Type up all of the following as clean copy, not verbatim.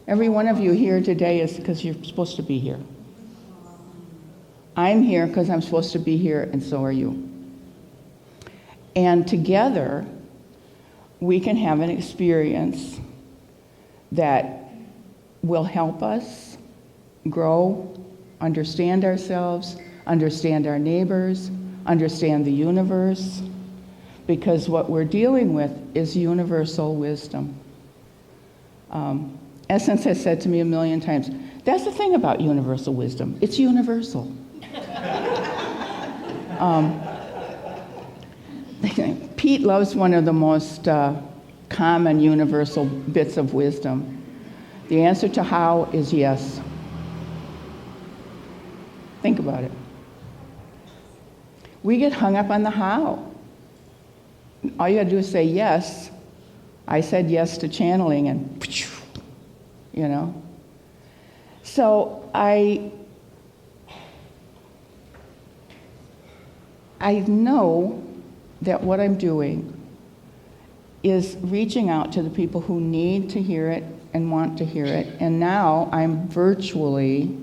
Every one of you here today is because you're supposed to be here. I'm here because I'm supposed to be here, and so are you. And together, we can have an experience that will help us grow, understand ourselves, understand our neighbors, understand the universe, because what we're dealing with is universal wisdom. Essence has said to me a million times, that's the thing about universal wisdom. It's universal. Pete loves one of the most common universal bits of wisdom. The answer to how is yes. Think about it. We get hung up on the how. All you gotta do is say yes. I said yes to channeling, and you know. So I know that what I'm doing is reaching out to the people who need to hear it and want to hear it. And now I'm virtually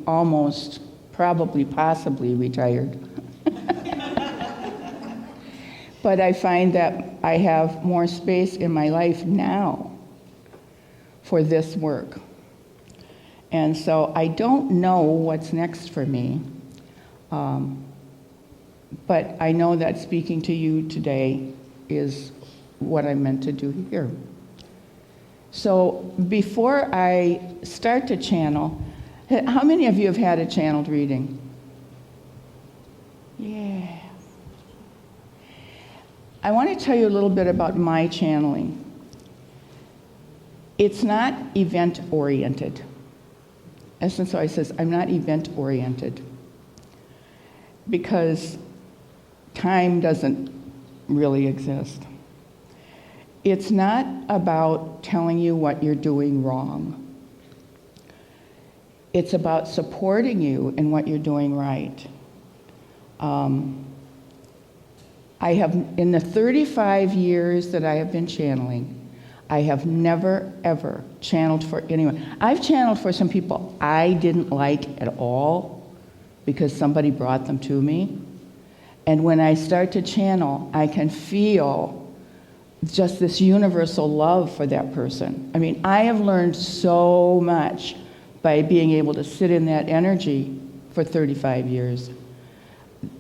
almost, probably, possibly retired. But I find that I have more space in my life now for this work. And so I don't know what's next for me, but I know that speaking to you today is what I'm meant to do here. So before I start to channel, how many of you have had a channeled reading? Yeah. I want to tell you a little bit about my channeling. It's not event-oriented. Essence always says, I'm not event-oriented, because time doesn't really exist. It's not about telling you what you're doing wrong. It's about supporting you in what you're doing right. I have, in the 35 years that I have been channeling, I have never, ever channeled for anyone. I've channeled for some people I didn't like at all because somebody brought them to me. And when I start to channel, I can feel just this universal love for that person. I mean, I have learned so much by being able to sit in that energy for 35 years.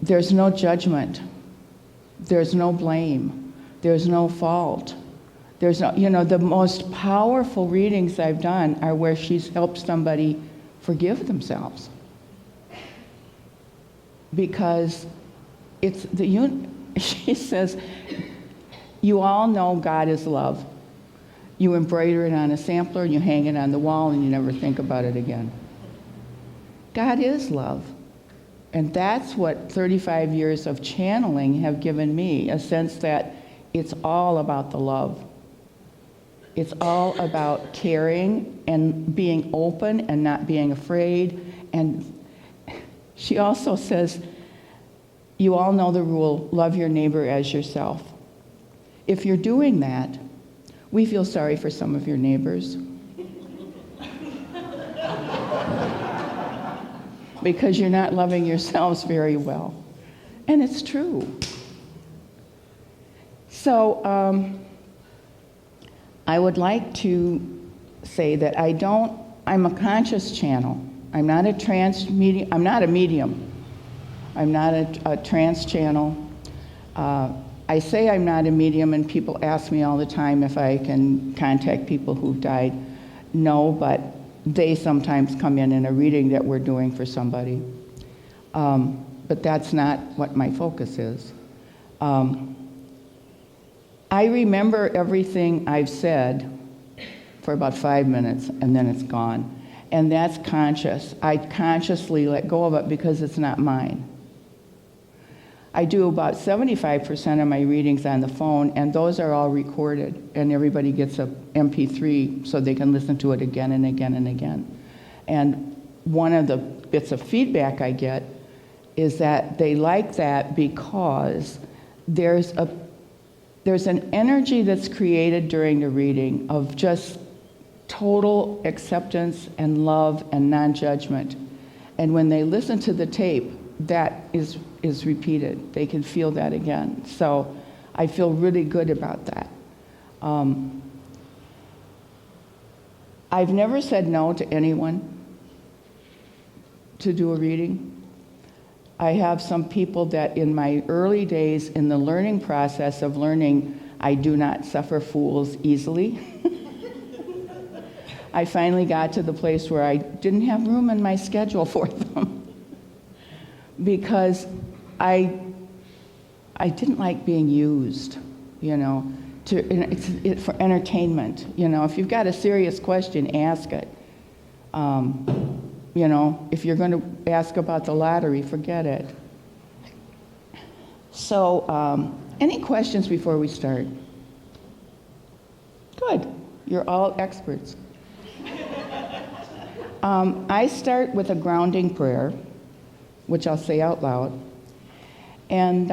There's no judgment. There's no blame. There's no fault. There's no, the most powerful readings I've done are where she's helped somebody forgive themselves. Because it's she says, you all know God is love. You embroider it on a sampler and you hang it on the wall and you never think about it again. God is love. And that's what 35 years of channeling have given me, a sense that it's all about the love. It's all about caring and being open and not being afraid. And she also says, you all know the rule, love your neighbor as yourself. If you're doing that, we feel sorry for some of your neighbors. Because you're not loving yourselves very well. And it's true. So I would like to say that I'm a conscious channel. I'm not a medium. I'm not a medium. I'm not a trance channel. I say I'm not a medium, and people ask me all the time if I can contact people who've died. No, but they sometimes come in a reading that we're doing for somebody. But that's not what my focus is. I remember everything I've said for about 5 minutes, and then it's gone. And that's conscious. I consciously let go of it because it's not mine. I do about 75% of my readings on the phone, and those are all recorded, and everybody gets a MP3 so they can listen to it again and again and again. And one of the bits of feedback I get is that they like that because there's there's an energy that's created during the reading of just total acceptance and love and non-judgment. And when they listen to the tape, that is repeated. They can feel that again. So I feel really good about that. I've never said no to anyone to do a reading. I have some people that in my early days in the learning process of learning, I do not suffer fools easily. I finally got to the place where I didn't have room in my schedule for them because I didn't like being used, for entertainment. If you've got a serious question, ask it. If you're going to ask about the lottery, forget it. So, any questions before we start? Good. You're all experts. I start with a grounding prayer, which I'll say out loud. And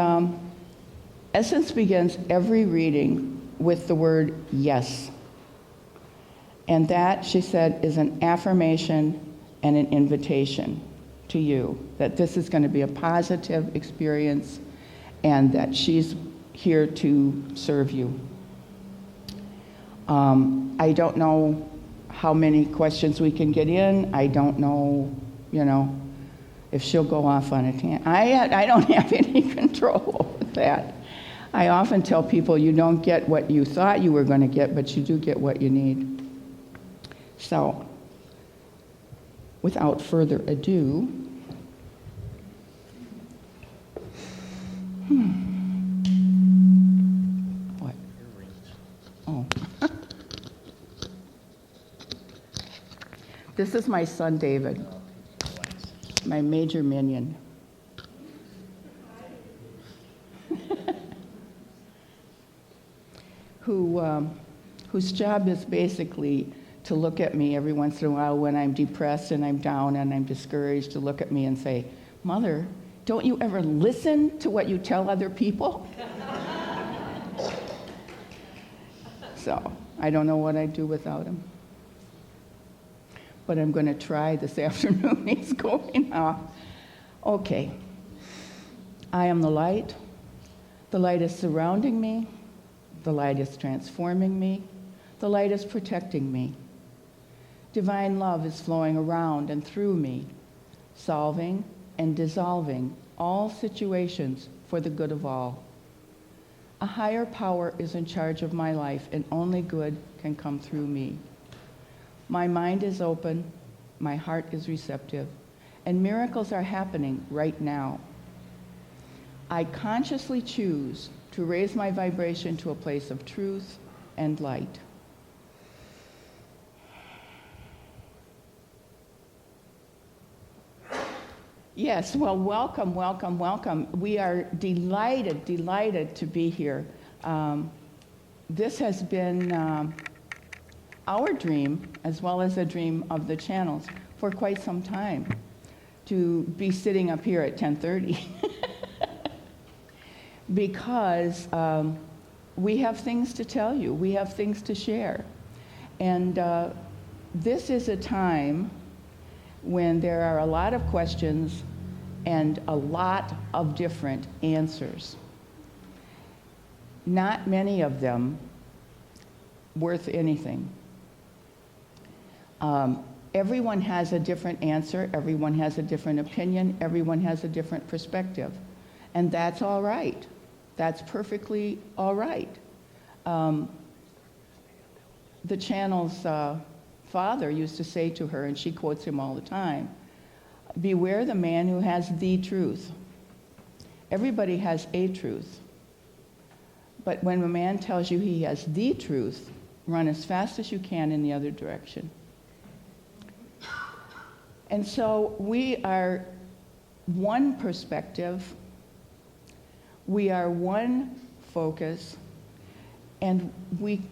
Essence begins every reading with the word yes. And that, she said, is an affirmation and an invitation to you that this is going to be a positive experience and that she's here to serve you. I don't know how many questions we can get in. I don't know, if she'll go off on a tangent. I don't have any control over that. I often tell people you don't get what you thought you were going to get, but you do get what you need. So, without further ado, what? Oh. This is my son, David, my major minion. Whose job is basically to look at me every once in a while when I'm depressed and I'm down and I'm discouraged, to look at me and say, "Mother, don't you ever listen to what you tell other people?" So I don't know what I'd do without him. But I'm going to try this afternoon. He's going off. Okay. I am the light. The light is surrounding me. The light is transforming me. The light is protecting me. Divine love is flowing around and through me, solving and dissolving all situations for the good of all. A higher power is in charge of my life, and only good can come through me. My mind is open, my heart is receptive, and miracles are happening right now. I consciously choose to raise my vibration to a place of truth and light. Yes, well, welcome, welcome, welcome. We are delighted to be here. This has been our dream, as well as a dream of the channels, for quite some time, to be sitting up here at 10:30. Because we have things to tell you, we have things to share. And this is a time when there are a lot of questions and a lot of different answers. Not many of them worth anything. Everyone has a different answer, everyone has a different opinion, everyone has a different perspective. And that's all right. That's perfectly all right. The channel's father used to say to her, and she quotes him all the time, "Beware the man who has the truth." Everybody has a truth. But when a man tells you he has the truth, run as fast as you can in the other direction. And so we are one perspective, we are one focus, and we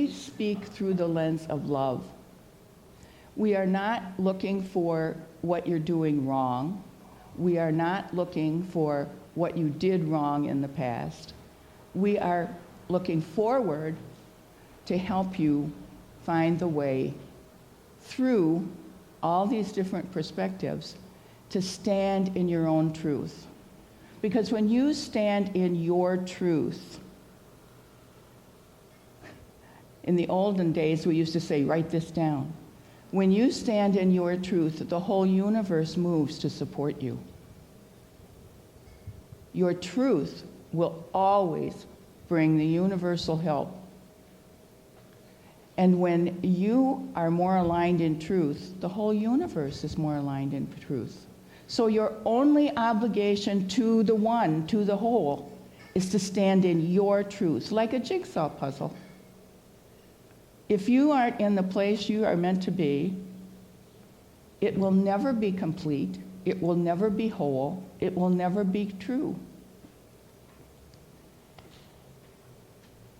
speak through the lens of love. We are not looking for what you're doing wrong. We are not looking for what you did wrong in the past. we are looking forward to help you find the way through all these different perspectives to stand in your own truth. Because when you stand in your truth, in the olden days we used to say, write this down. When you stand in your truth, the whole universe moves to support you. Your truth will always bring the universal help. And when you are more aligned in truth, the whole universe is more aligned in truth. So your only obligation to the one, to the whole, is to stand in your truth, like a jigsaw puzzle. If you aren't in the place you are meant to be, it will never be complete, it will never be whole, it will never be true.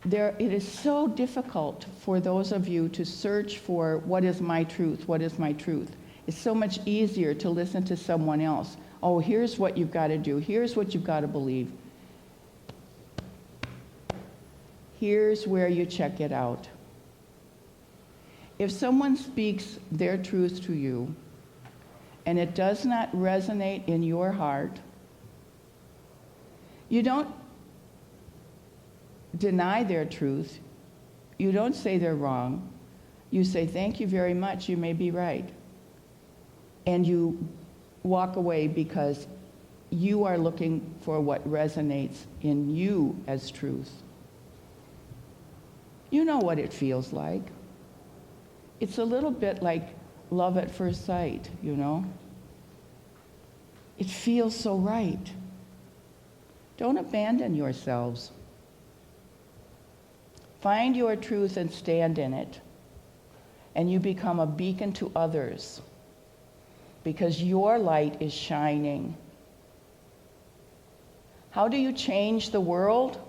It is so difficult for those of you to search for what is my truth, what is my truth. It's so much easier to listen to someone else. Oh, here's what you've got to do, here's what you've got to believe. Here's where you check it out. If someone speaks their truth to you and it does not resonate in your heart, you don't deny their truth. You don't say they're wrong. You say, thank you very much, you may be right. And you walk away because you are looking for what resonates in you as truth. You know what it feels like. It's a little bit like love at first sight, you know? It feels so right. Don't abandon yourselves. Find your truth and stand in it. And you become a beacon to others because your light is shining. How do you change the world?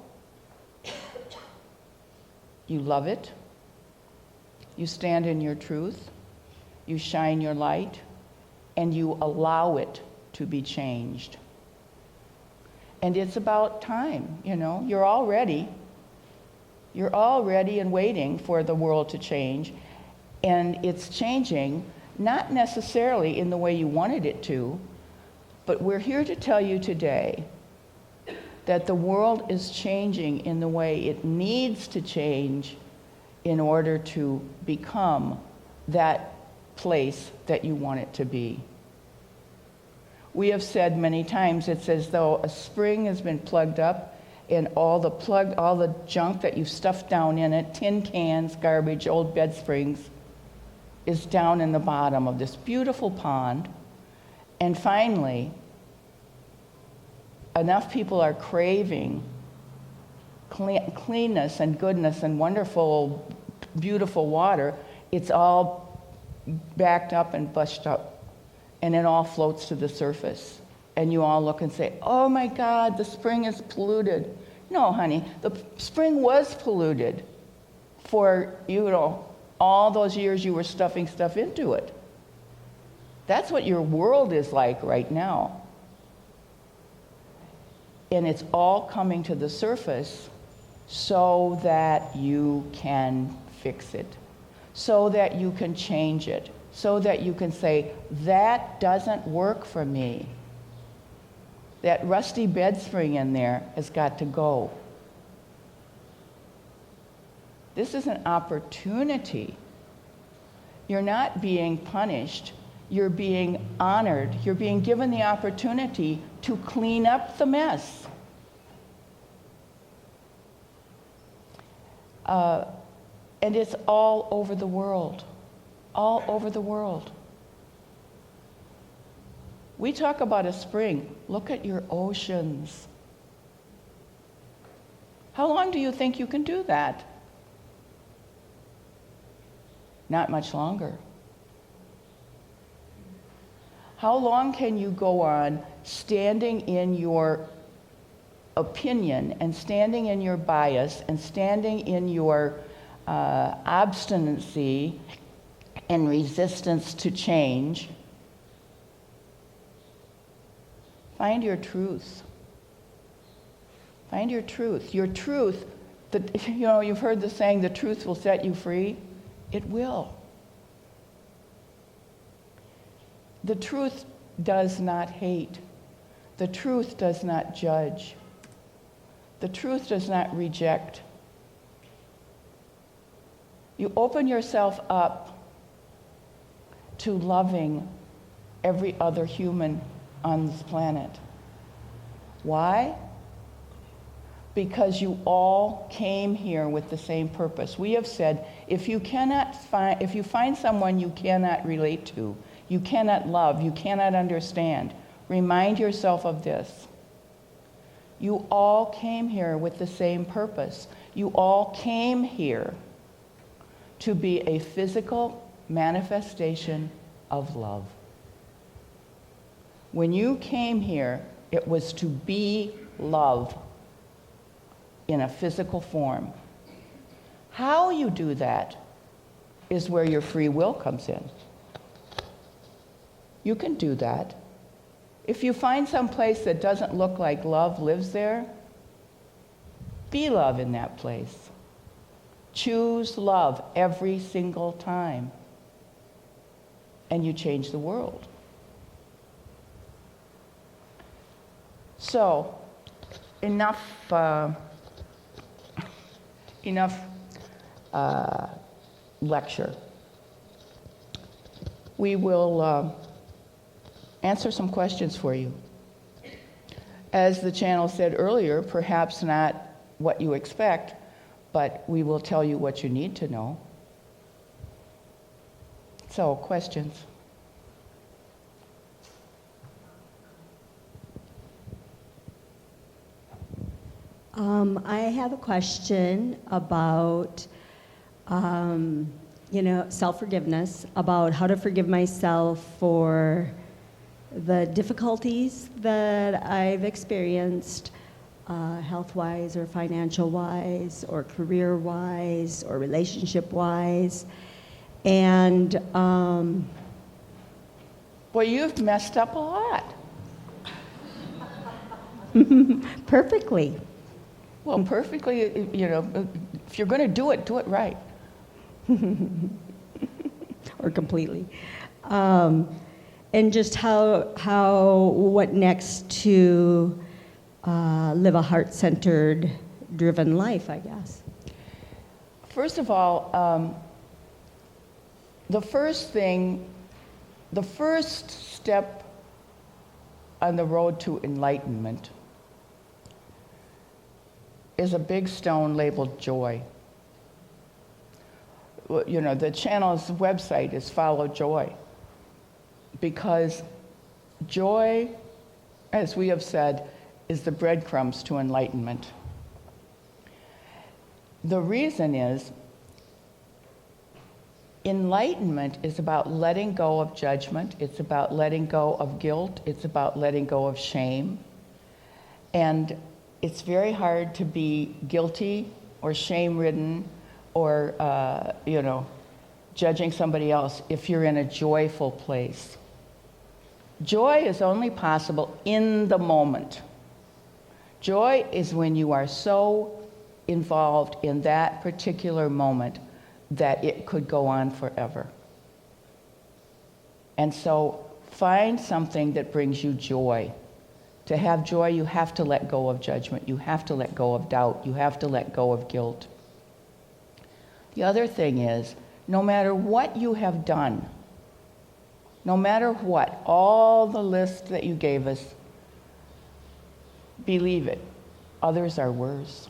You love it. You stand in your truth, you shine your light, and you allow it to be changed. And it's about time, you know. You're all ready. You're all ready and waiting for the world to change. And it's changing, not necessarily in the way you wanted it to, but we're here to tell you today that the world is changing in the way it needs to change in order to become that place that you want it to be. We have said many times, it's as though a spring has been plugged up and all the junk that you've stuffed down in it, tin cans, garbage, old bed springs, is down in the bottom of this beautiful pond. And finally, enough people are craving cleanness and goodness and wonderful, beautiful water, it's all backed up and bushed up, and it all floats to the surface. And you all look and say, oh my God, the spring is polluted. No, honey, the spring was polluted for, all those years you were stuffing stuff into it. That's what your world is like right now. And it's all coming to the surface so that you can fix it, so that you can change it, so that you can say, that doesn't work for me. That rusty bed spring in there has got to go. This is an opportunity. You're not being punished. You're being honored. You're being given the opportunity to clean up the mess. And it's all over the world. All over the world. We talk about a spring. Look at your oceans. How long do you think you can do that? Not much longer. How long can you go on standing in your opinion and standing in your bias and standing in your obstinacy and resistance to change? Find your truth. Find your truth. Your truth, you've heard the saying, the truth will set you free. It will. The truth does not hate. The truth does not judge. The truth does not reject. You open yourself up to loving every other human on this planet. Why? Because you all came here with the same purpose. We have said, if you find someone you cannot relate to, you cannot love, you cannot understand, remind yourself of this. You all came here with the same purpose. You all came here to be a physical manifestation of love. When you came here, it was to be love in a physical form. How you do that is where your free will comes in. You can do that. If you find some place that doesn't look like love lives there, be love in that place. Choose love every single time, and you change the world. So, enough lecture. We will answer some questions for you. As the channel said earlier, perhaps not what you expect, but we will tell you what you need to know. So, questions? I have a question about, self-forgiveness, about how to forgive myself for the difficulties that I've experienced, health-wise or financial-wise or career-wise or relationship-wise. And well, you've messed up a lot. Perfectly. Well, perfectly, if you're going to do it right. Or completely. And just what next to live a heart-centered, driven life, I guess. First of all, the first step on the road to enlightenment is a big stone labeled joy. The channel's website is Follow Joy, because joy, as we have said, is the breadcrumbs to enlightenment. The reason is, enlightenment is about letting go of judgment, it's about letting go of guilt, it's about letting go of shame. And it's very hard to be guilty or shame-ridden or, judging somebody else if you're in a joyful place. Joy is only possible in the moment. Joy is when you are so involved in that particular moment that it could go on forever. And so find something that brings you joy. To have joy, you have to let go of judgment. You have to let go of doubt. You have to let go of guilt. The other thing is, no matter what you have done, no matter what, all the list that you gave us, believe it, others are worse.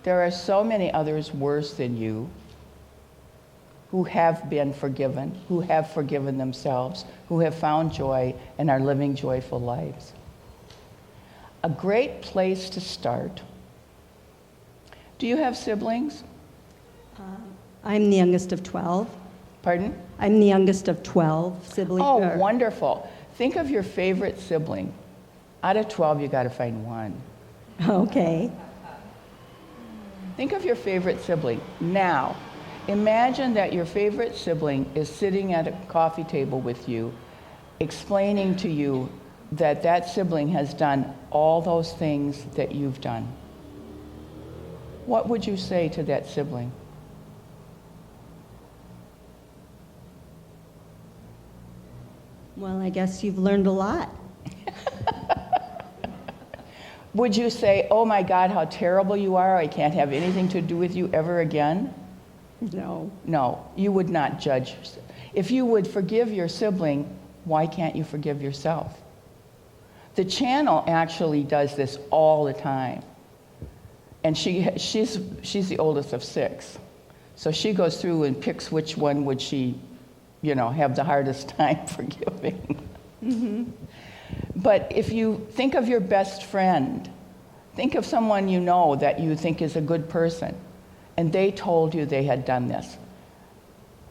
There are so many others worse than you who have been forgiven, who have forgiven themselves, who have found joy and are living joyful lives. A great place to start. Do you have siblings? I'm the youngest of 12. Pardon? I'm the youngest of 12 siblings. Oh, wonderful. Think of your favorite sibling. Out of 12, you got to find one. Okay. Think of your favorite sibling. Now, imagine that your favorite sibling is sitting at a coffee table with you, explaining to you that that sibling has done all those things that you've done, what would you say to that sibling? Well, I guess you've learned a lot. Would you say, oh my God, how terrible you are, I can't have anything to do with you ever again? No. No, you would not judge. If you would forgive your sibling, why can't you forgive yourself? The channel actually does this all the time. And she's the oldest of 6. So she goes through and picks which one would she, have the hardest time forgiving. Mm-hmm. But if you think of your best friend, think of someone you know that you think is a good person, and they told you they had done this.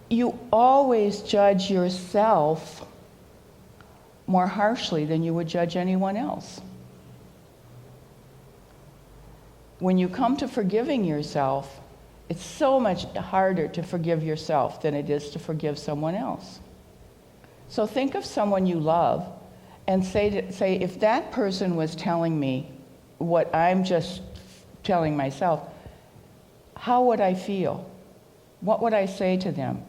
You always judge yourself more harshly than you would judge anyone else. When you come to forgiving yourself, it's so much harder to forgive yourself than it is to forgive someone else. So think of someone you love and say, if that person was telling me what I'm just telling myself, how would I feel? What would I say to them?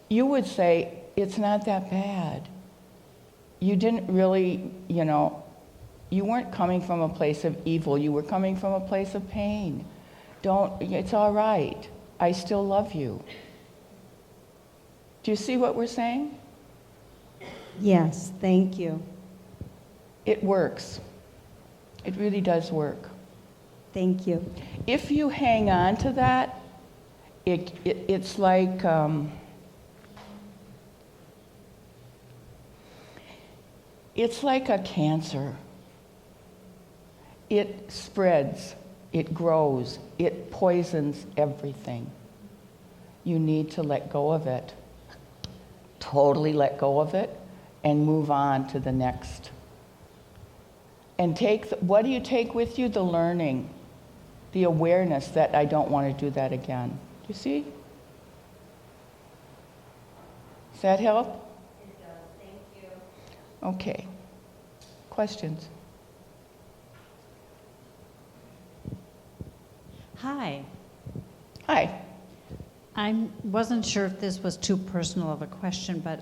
You would say, it's not that bad. You didn't really, you weren't coming from a place of evil. You were coming from a place of pain. It's all right. I still love you. Do you see what we're saying? Yes, thank you. It works. It really does work. Thank you. If you hang on to that, it's like a cancer. It spreads, it grows, it poisons everything. You need to let go of it. Totally let go of it and move on to the next. And what do you take with you? The learning, the awareness that I don't want to do that again. Do you see? Does that help? It does. Thank you. Okay. Questions? Hi. Hi. I wasn't sure if this was too personal of a question, but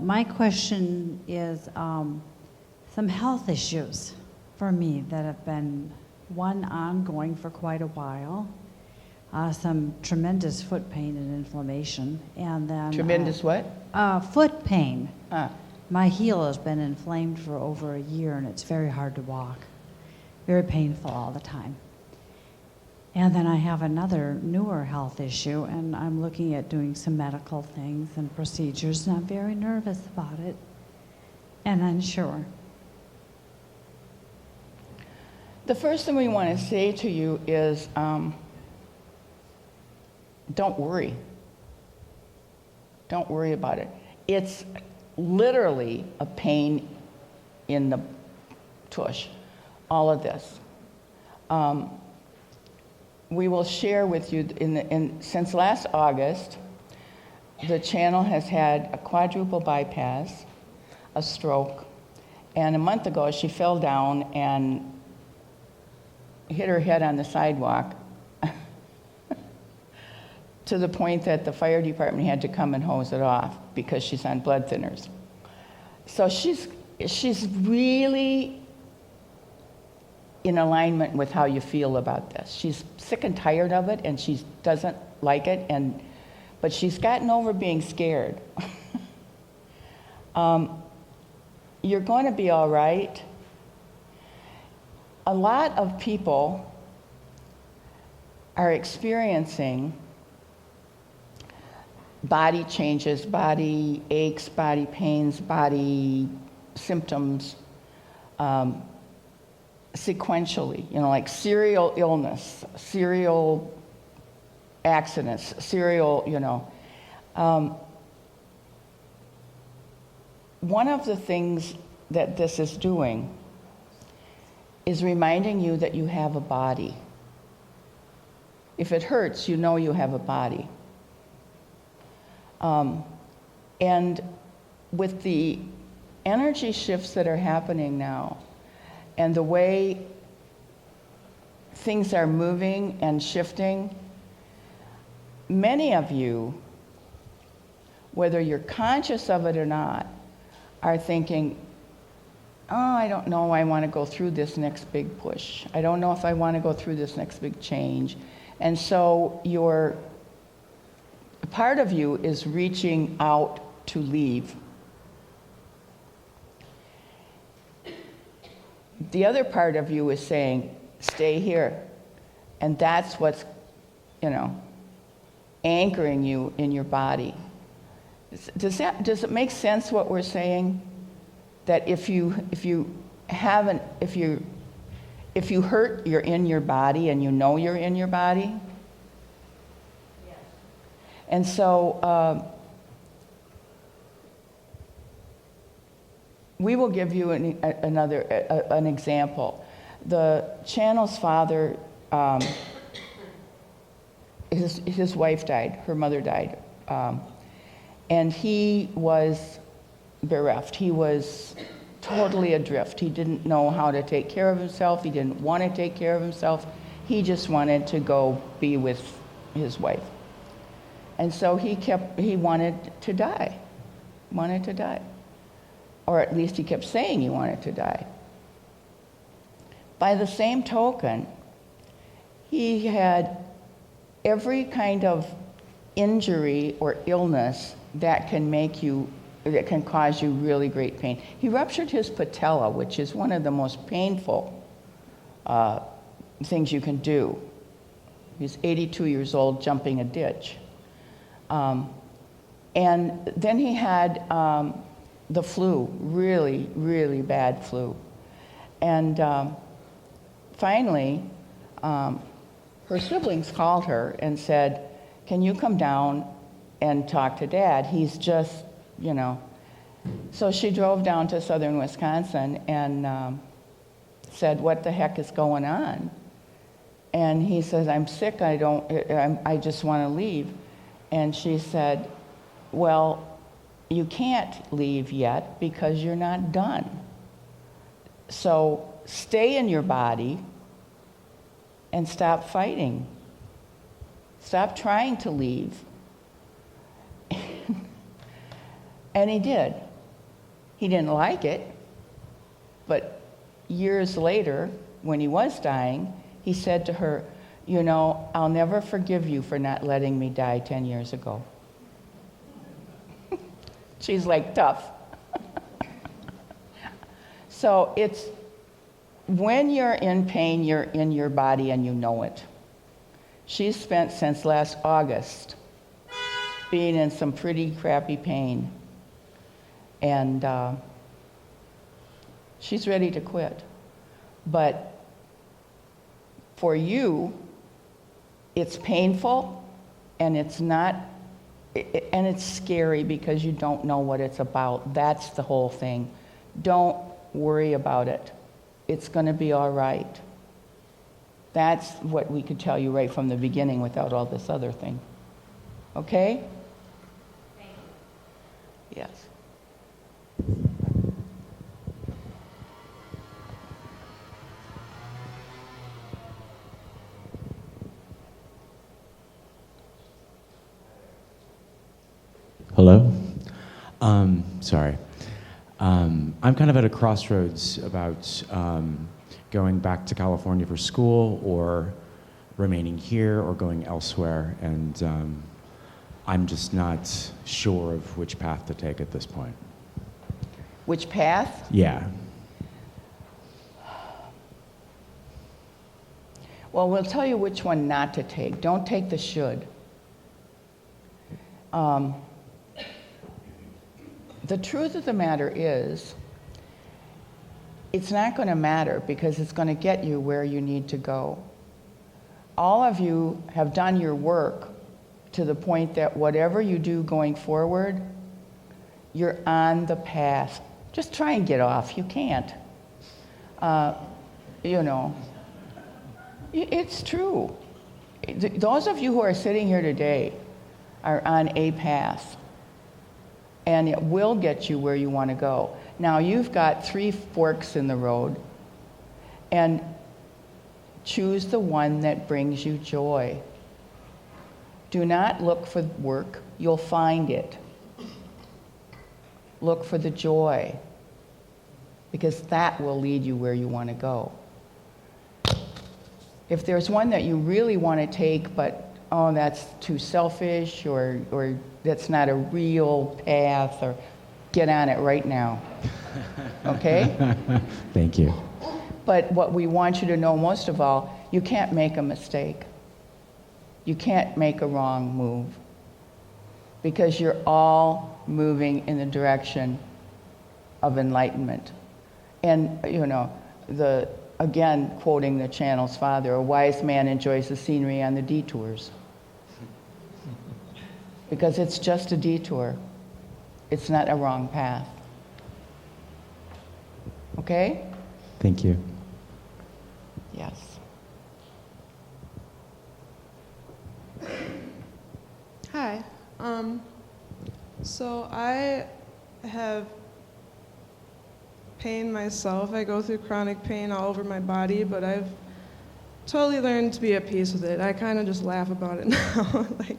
my question is some health issues for me that have been ongoing for quite a while. Some tremendous foot pain and inflammation, and then Tremendous what? foot pain. Ah. My heel has been inflamed for over a year, and it's very hard to walk. Very painful all the time. And then I have another newer health issue, and I'm looking at doing some medical things and procedures, and I'm very nervous about it and unsure. The first thing we want to say to you is, don't worry. Don't worry about it. It's literally a pain in the tush, all of this. We will share with you, since last August, the channel has had a quadruple bypass, a stroke, and a month ago she fell down and hit her head on the sidewalk to the point that the fire department had to come and hose it off because she's on blood thinners. So she's really in alignment with how you feel about this. She's sick and tired of it, and she doesn't like it, but she's gotten over being scared. You're going to be all right. A lot of people are experiencing body changes, body aches, body pains, body symptoms, sequentially, like serial illness, serial accidents, serial, One of the things that this is doing is reminding you that you have a body. If it hurts, you know you have a body. And with the energy shifts that are happening now and the way things are moving and shifting, many of you, whether you're conscious of it or not, are thinking, oh, I don't know, I want to go through this next big push. I don't know if I want to go through this next big change. And so part of you is reaching out to leave. The other part of you is saying, stay here. And that's what's, anchoring you in your body. Does it make sense what we're saying? That if you hurt, you're in your body and you know you're in your body? Yes. And so we will give you an example. The channel's father, his wife died, her mother died. And he was bereft. He was totally adrift. He didn't know how to take care of himself. He didn't want to take care of himself. He just wanted to go be with his wife. And so he wanted to die. Or at least he kept saying he wanted to die. By the same token, he had every kind of injury or illness that can cause you really great pain. He ruptured his patella, which is one of the most painful things you can do. He's 82 years old, jumping a ditch. And then he had the flu, really, really bad flu. And finally, her siblings called her and said, can you come down and talk to Dad? He's just, So she drove down to southern Wisconsin and said, what the heck is going on? And he says, I'm sick, I just want to leave. And she said, well, you can't leave yet because you're not done. So stay in your body and stop fighting. Stop trying to leave. And he did. He didn't like it, but years later, when he was dying, he said to her, I'll never forgive you for not letting me die 10 years ago. She's like, tough. So it's, when you're in pain, you're in your body and you know it. She's spent since last August being in some pretty crappy pain. And she's ready to quit. But for you, it's painful and it's scary because you don't know what it's about. That's the whole thing. Don't worry about it. It's going to be all right. That's what we could tell you right from the beginning without all this other thing. Okay? Thank you. Yes. Hello? Sorry. I'm kind of at a crossroads about going back to California for school or remaining here or going elsewhere, and I'm just not sure of which path to take at this point. Which path? Yeah. Well, we'll tell you which one not to take. Don't take the should. The truth of the matter is, it's not going to matter because it's going to get you where you need to go. All of you have done your work to the point that whatever you do going forward, you're on the path. Just try and get off. You can't. It's true. Those of you who are sitting here today are on a path, and it will get you where you want to go. Now you've got 3 forks in the road, and choose the one that brings you joy. Do not look for work, you'll find it. Look for the joy, because that will lead you where you want to go. If there's one that you really want to take, but oh, that's too selfish, or that's not a real path, or get on it right now. Okay? Thank you. But what we want you to know most of all, you can't make a mistake. You can't make a wrong move, because you're all moving in the direction of enlightenment. And, you know, again, quoting the channel's father, a wise man enjoys the scenery on the detours. Because it's just a detour. It's not a wrong path. Okay? Thank you. Yes. Hi. So I have pain myself. I go through chronic pain all over my body, but I've totally learned to be at peace with it. I kind of just laugh about it now. Like,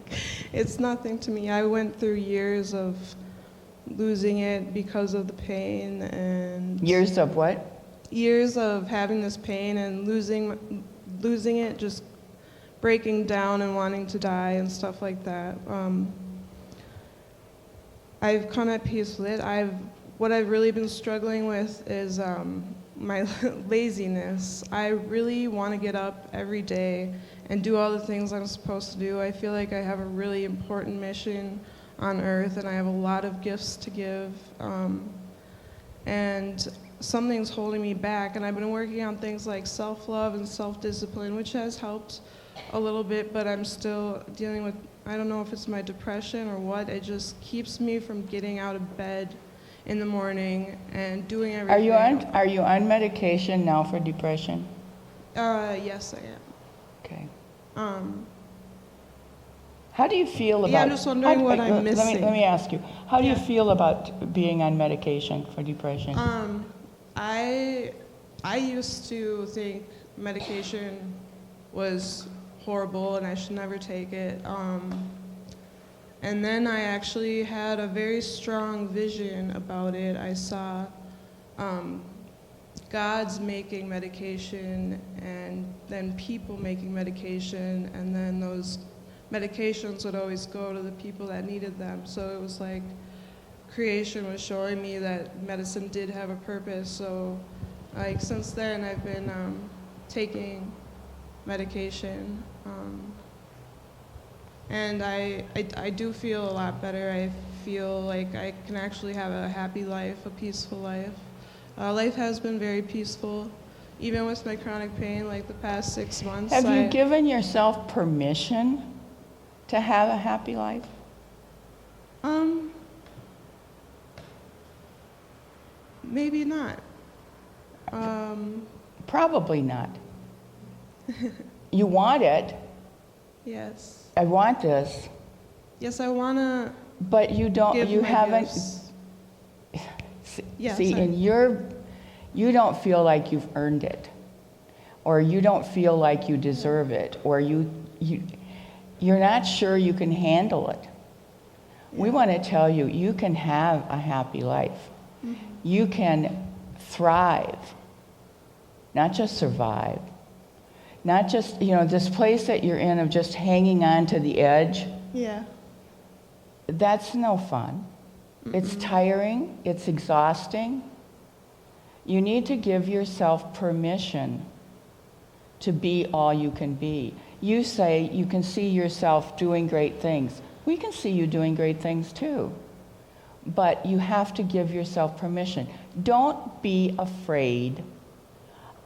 it's nothing to me. I went through years of losing it because of the pain, and Years of what? years of having this pain and losing it, just breaking down and wanting to die and stuff like that. I've come at peace with it. What I've really been struggling with is my laziness. I really want to get up every day and do all the things I'm supposed to do. I feel like I have a really important mission on earth, and I have a lot of gifts to give. And something's holding me back, and I've been working on things like self-love and self-discipline, which has helped a little bit, but I'm still dealing with, I don't know if it's my depression or what, it just keeps me from getting out of bed in the morning and doing everything. Are you on medication now for depression? Yes, I am. Okay. Um, How do you feel about... Yeah, I'm just wondering what I'm missing. Let me ask you. How do you Yeah. feel about being on medication for depression? I used to think medication was horrible and I should never take it. And then I actually had a very strong vision about it. I saw gods making medication, and then people making medication, and then those medications would always go to the people that needed them. So it was like creation was showing me that medicine did have a purpose. So like since then I've been taking medication. And I do feel a lot better. I feel like I can actually have a happy life, a peaceful life. Life has been very peaceful, even with my chronic pain, like the past 6 months. Have you given yourself permission to have a happy life? Maybe not. Probably not. You want it. Yes. I want this. Yes, I want to But you don't. give You my haven't. gifts. Yeah, See, sorry. you don't feel like you've earned it, or you don't feel like you deserve it, or you're not sure you can handle it. We want to tell you, you can have a happy life. Mm-hmm. You can thrive, not just survive. Not just, this place that you're in of just hanging on to the edge, Yeah. that's no fun. It's tiring, it's exhausting. You need to give yourself permission to be all you can be. You say you can see yourself doing great things. We can see you doing great things too. But you have to give yourself permission. Don't be afraid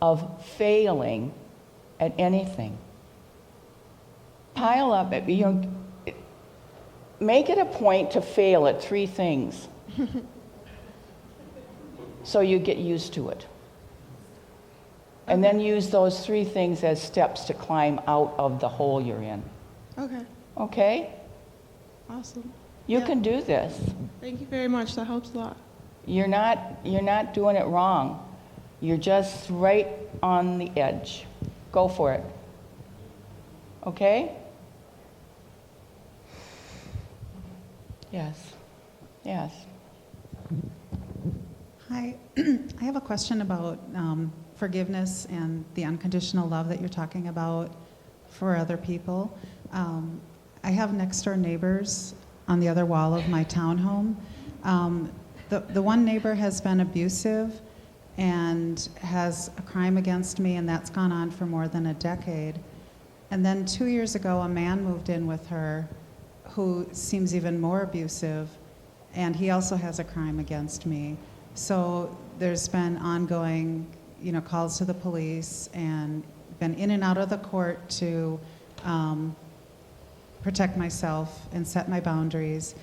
of failing at anything. Pile up, make it a point to fail at 3 things so you get used to it. And then use those 3 things as steps to climb out of the hole you're in. Okay. Okay? Awesome. You Yeah. can do this. Thank you very much. That helps a lot. You're not doing it wrong. You're just right on the edge. Go for it. Okay? Yes. Yes. Hi, I have a question about forgiveness and the unconditional love that you're talking about for other people. I have next door neighbors on the other wall of my townhome. The one neighbor has been abusive and has a crime against me, and that's gone on for more than a decade. And then 2 years ago, a man moved in with her who seems even more abusive, and he also has a crime against me. So there's been ongoing, calls to the police, and been in and out of the court to protect myself and set my boundaries.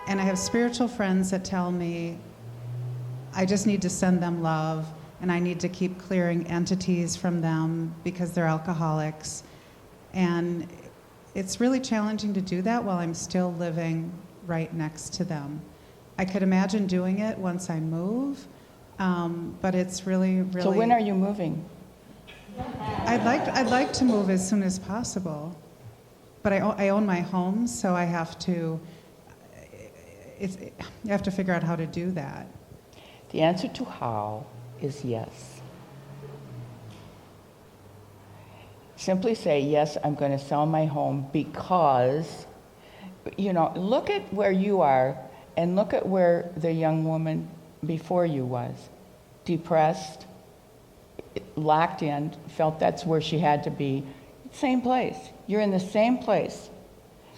And I have spiritual friends that tell me I just need to send them love, and I need to keep clearing entities from them because they're alcoholics. And it's really challenging to do that while I'm still living right next to them. I could imagine doing it once I move, but it's really, really... So when are you moving? I'd like to move as soon as possible, but I own my home, so I have to... you have to figure out how to do that. The answer to how is yes. Simply say, yes, I'm going to sell my home because, look at where you are and look at where the young woman before you was. Depressed, locked in, felt that's where she had to be. Same place. You're in the same place.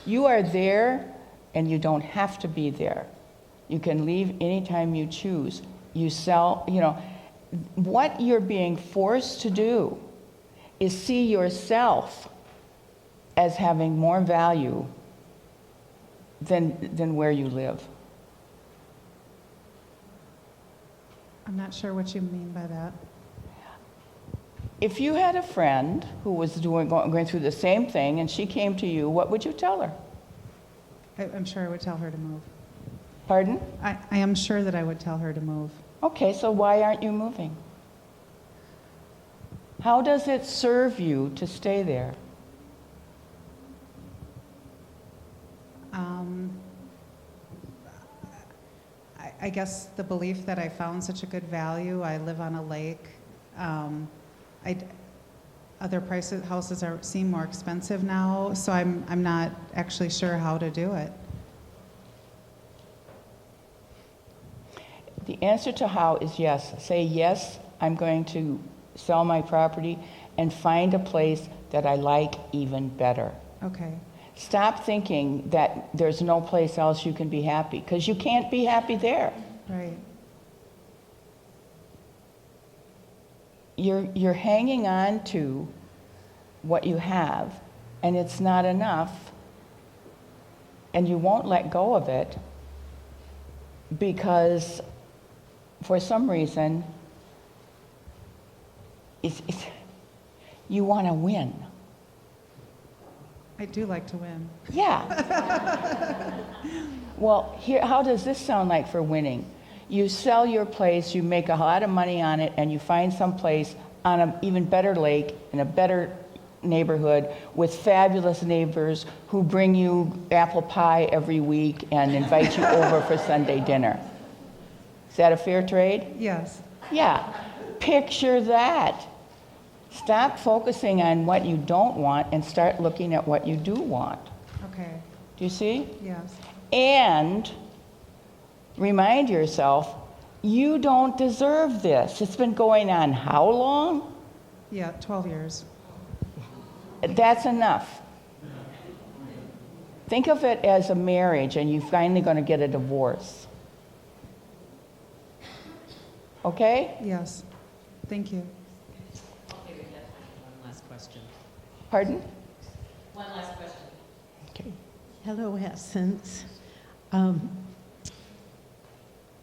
You are there and you don't have to be there. You can leave anytime you choose. You sell, what you're being forced to do is see yourself as having more value than where you live. I'm not sure what you mean by that. If you had a friend who was going through the same thing and she came to you, what would you tell her? I'm sure I would tell her to move. Pardon? I am sure that I would tell her to move. Okay, so why aren't you moving? How does it serve you to stay there? I guess the belief that I found such a good value. I live on a lake. Other houses seem more expensive now, so I'm not actually sure how to do it. The answer to how is yes. Say, yes, I'm going to sell my property and find a place that I like even better. Okay. Stop thinking that there's no place else you can be happy, because you can't be happy there. Right. You're hanging on to what you have, and it's not enough, and you won't let go of it because for some reason you want to win. I do like to win. Yeah. Well, how does this sound like for winning? You sell your place, you make a lot of money on it, and you find some place on an even better lake in a better neighborhood with fabulous neighbors who bring you apple pie every week and invite you over for Sunday dinner. Is that a fair trade? Yes. Yeah. Picture that. Stop focusing on what you don't want and start looking at what you do want. Okay. Do you see? Yes. And remind yourself, you don't deserve this. It's been going on how long? Yeah, 12 years. That's enough. Think of it as a marriage and you're finally going to get a divorce. Okay? Yes. Thank you. Okay, we have time for one last question. Pardon? One last question. Okay. Hello, Essence.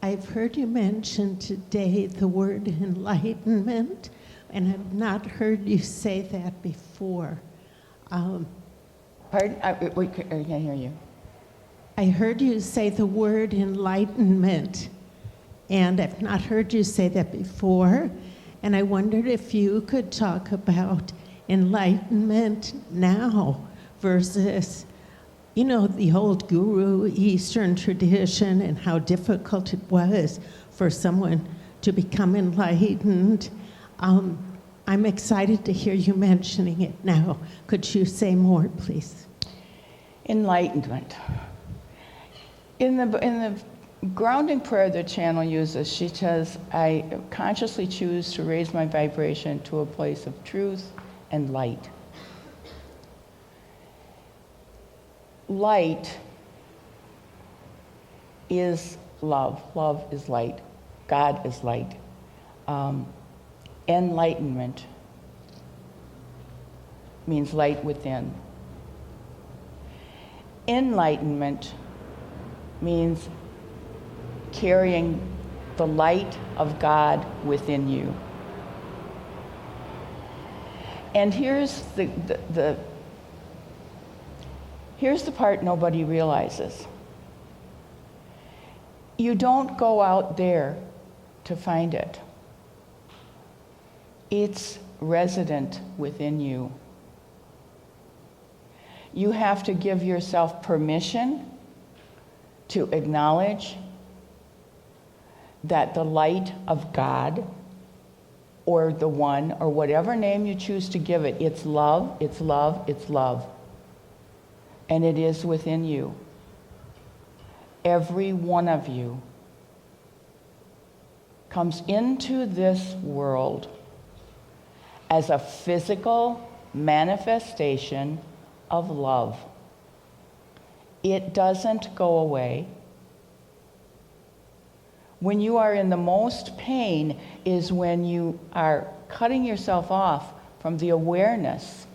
I've heard you mention today the word enlightenment, and I've not heard you say that before. Pardon? I can't hear you. I heard you say the word enlightenment, And I've not heard you say that before. And I wondered if you could talk about enlightenment now versus, you know, the old guru Eastern tradition and how difficult it was for someone to become enlightened. I'm excited to hear you mentioning it now. Could you say more, please? Enlightenment. In the grounding prayer the channel uses, she says, I consciously choose to raise my vibration to a place of truth and light. Light is love. Love is light. God is light. Enlightenment means light within. Enlightenment means carrying the light of God within you. And here's here's the part nobody realizes. You don't go out there to find it. It's resident within you. You have to give yourself permission to acknowledge that the light of God, or the one, or whatever name you choose to give it, it's love, it's love, it's love. And it is within you. Every one of you comes into this world as a physical manifestation of love. It doesn't go away. When you are in the most pain is when you are cutting yourself off from the awareness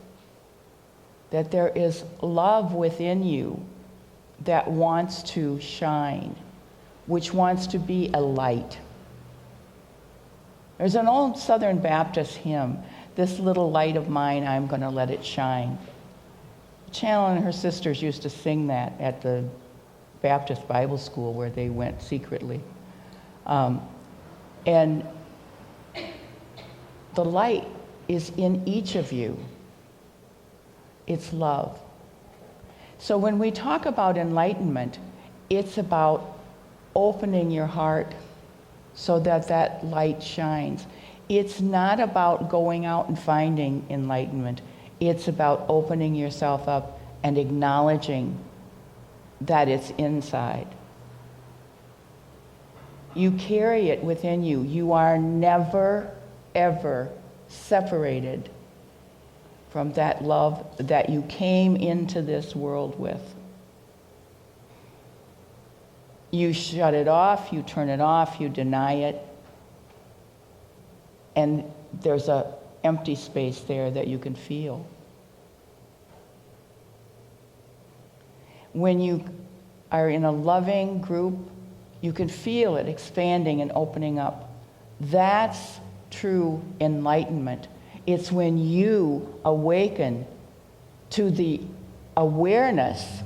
that there is love within you that wants to shine, which wants to be a light. There's an old Southern Baptist hymn, "This little light of mine, I'm going to let it shine." Channel and her sisters used to sing that at the Baptist Bible school where they went secretly. And the light is in each of you. It's love. So when we talk about enlightenment, it's about opening your heart so that that light shines. It's not about going out and finding enlightenment. It's about opening yourself up and acknowledging that it's inside. You carry it within you. You are never, ever separated from that love that you came into this world with. You shut it off, you turn it off, you deny it, and there's an empty space there that you can feel. When you are in a loving group, you can feel it expanding and opening up. That's true enlightenment. It's when you awaken to the awareness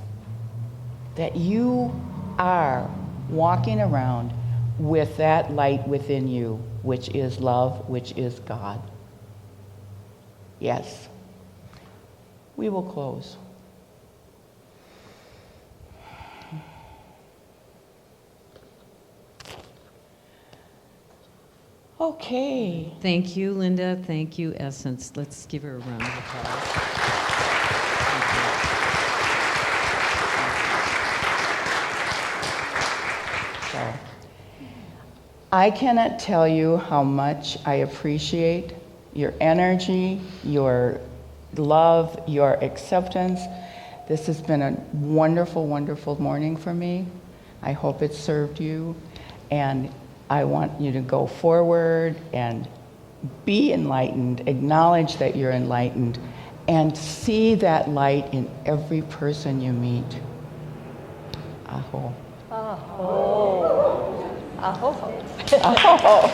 that you are walking around with that light within you, which is love, which is God. Yes. We will close. Okay. Thank you, Lynda. Thank you, Essence. Let's give her a round of applause. So, I cannot tell you how much I appreciate your energy, your love, your acceptance. This has been a wonderful, wonderful morning for me. I hope it served you, and I want you to go forward and be enlightened, acknowledge that you're enlightened, and see that light in every person you meet. Aho. Aho. Aho. Aho.